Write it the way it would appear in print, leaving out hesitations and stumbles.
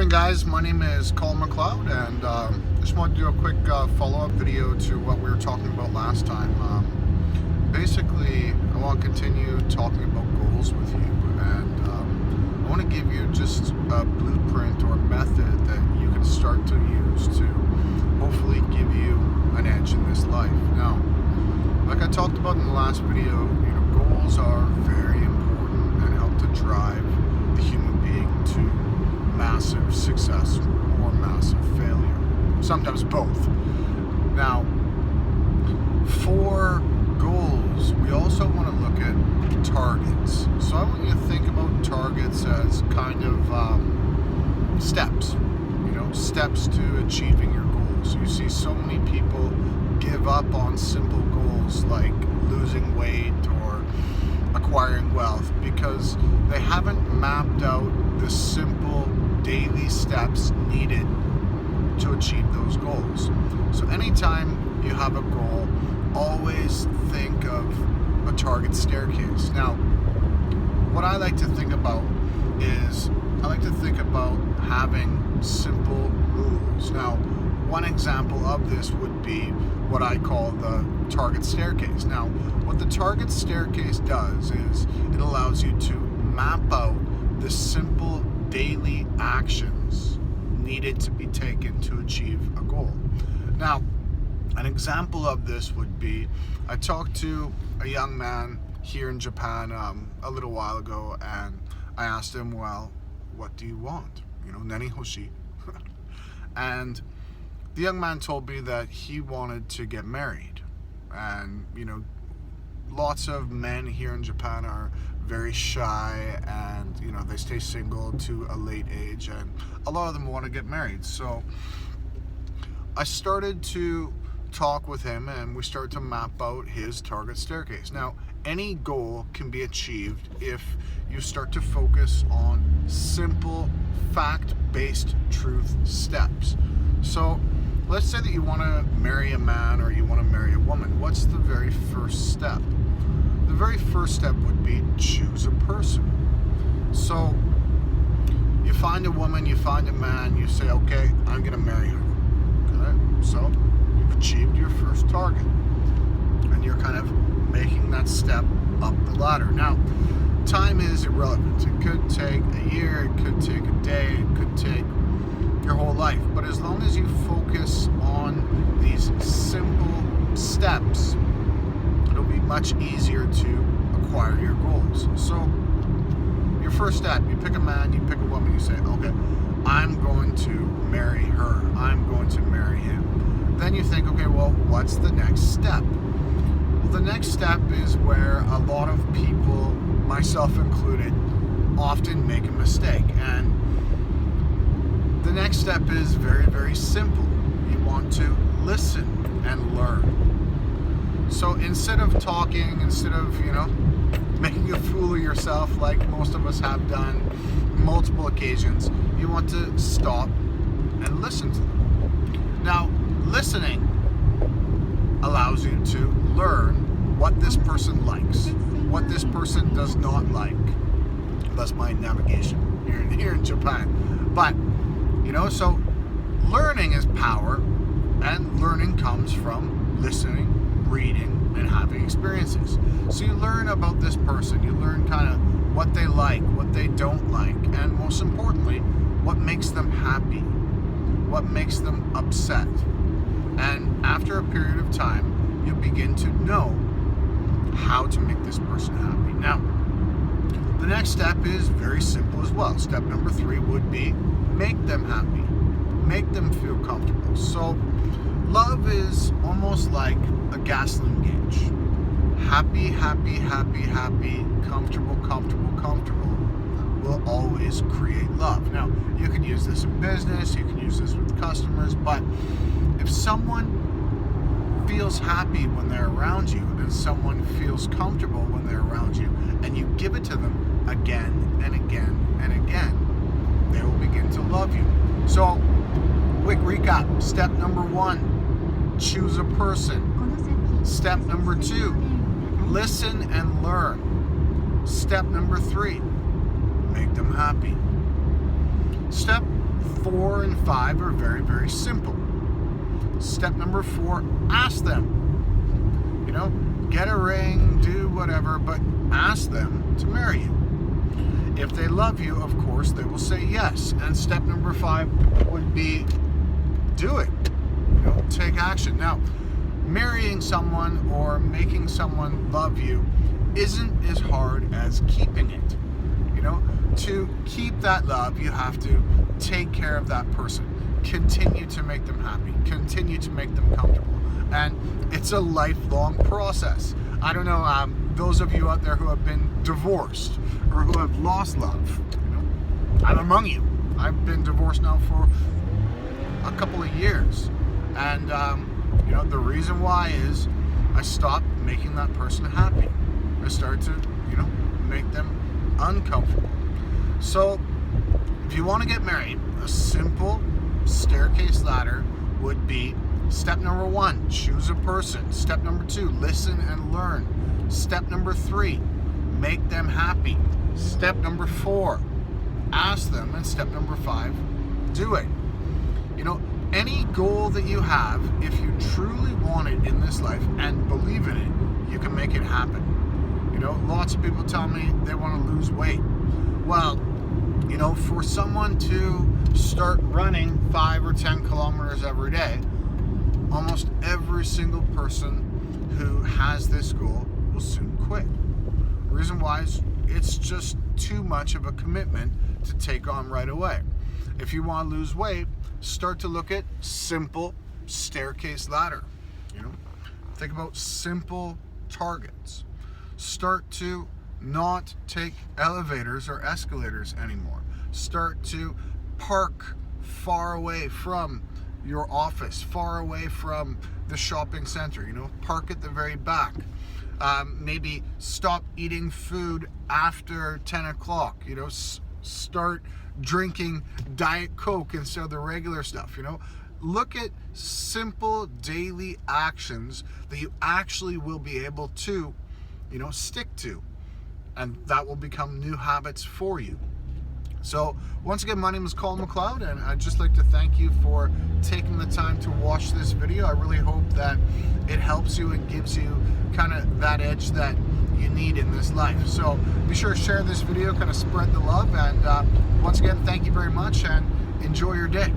morning, guys. My name is Colin McLeod, and just wanted to do a quick follow-up video to what we were talking about last time. Basically, I want to continue talking about goals with you, and I want to give you just a blueprint or method that you can start to use to hopefully give you an edge in this life. Now, like I talked about in the last video, goals are very important and help to drive the human being to massive success or massive failure. Sometimes both. Now, for goals, we also want to look at targets. So I want you to think about targets as kind of steps, steps to achieving your goals. You see so many people give up on simple goals like losing weight or acquiring wealth because they haven't mapped out the simple daily steps needed to achieve those goals. So anytime you have a goal, always think of a target staircase. Now, what I like to think about is I like to think about having simple rules. Now, one example of this would be what I call the target staircase. Now, what the target staircase does is it allows you to map out the simple daily actions needed to be taken to achieve a goal. Now, an example of this would be, I talked to a young man here in Japan a little while ago, and I asked him, well, what do you want? Nani hoshi. And the young man told me that he wanted to get married. And, lots of men here in Japan are very shy, and, they stay single to a late age, and a lot of them want to get married. So I started to talk with him, and we started to map out his target staircase. Now, any goal can be achieved if you start to focus on simple, fact-based truth steps. So let's say that you want to marry a man or you want to marry a woman. What's the very first step? The very first step would be choose a person. So you find a woman, you find a man, you say, okay, I'm going to marry her. Okay? So you've achieved your first target, and you're kind of making that step up the ladder. Now, time is irrelevant. It could take a year, it could take a day, it could take your whole life. But as long as you focus on these simple steps, it'll be much easier to acquire your goals. So your first step, you pick a man, you pick a woman, you say, okay, I'm going to marry her, I'm going to marry him. Then you think, okay, well, what's the next step? Well, the next step is where a lot of people, myself included, often make a mistake. And the next step is very, very simple. You want to listen and learn. So instead of talking, instead of, making a fool of yourself like most of us have done multiple occasions, you want to stop and listen to them. Now, listening allows you to learn what this person likes, what this person does not like. That's my navigation here in Japan. But, so learning is power, and learning comes from listening, reading, and having experiences. So you learn about this person, you learn kind of what they like, what they don't like, and most importantly, what makes them happy, what makes them upset. And after a period of time, you begin to know how to make this person happy. Now, the next step is very simple as well. Step number 3 would be make them happy, make them feel comfortable. So love is almost like a gasoline gauge. Happy, happy, happy, happy, comfortable, comfortable, comfortable will always create love. Now, you can use this in business, you can use this with customers, but if someone feels happy when they're around you and someone feels comfortable when they're around you, and you give it to them again and again and again, they will begin to love you. So, quick recap. Step number 1, choose a person. Step number 2, listen and learn. Step number 3, make them happy. Step 4 and 5 are very, very simple. Step number 4, ask them. You know, get a ring, do whatever, but ask them to marry you. If they love you, of course, they will say yes. And step number 5 would be do it. You know, take action. Now, marrying someone or making someone love you isn't as hard as keeping it. You know, to keep that love, you have to take care of that person. Continue to make them happy. Continue to make them comfortable. And it's a lifelong process. I don't know, those of you out there who have been divorced or who have lost love, you know, I'm among you. I've been divorced now for a couple of years. And, you know, the reason why is I stopped making that person happy. I started to, you know, make them uncomfortable. So, if you want to get married, a simple staircase ladder would be step number 1, choose a person. Step number 2, listen and learn. Step number 3, make them happy. Step number 4, ask them. And step number 5, do it. You know, any goal that you have, if you truly want it in this life and believe in it, you can make it happen. You know, lots of people tell me they want to lose weight. Well, you know, for someone to start running 5 or 10 kilometers every day, almost every single person who has this goal will soon quit. The reason why is it's just too much of a commitment to take on right away. If you want to lose weight, start to look at simple staircase ladder. You know, think about simple targets. Start to not take elevators or escalators anymore. Start to park far away from your office, far away from the shopping center. You know, park at the very back. Maybe stop eating food after 10 o'clock. You know, start drinking Diet Coke instead of the regular stuff. You know, look at simple daily actions that you actually will be able to, you know, stick to, and that will become new habits for you. So once again, my name is Colin McLeod, and I'd just like to thank you for taking the time to watch this video. I really hope that it helps you and gives you kind of that edge that you need in this life. So be sure to share this video, kind of spread the love, and once again, thank you very much, and enjoy your day.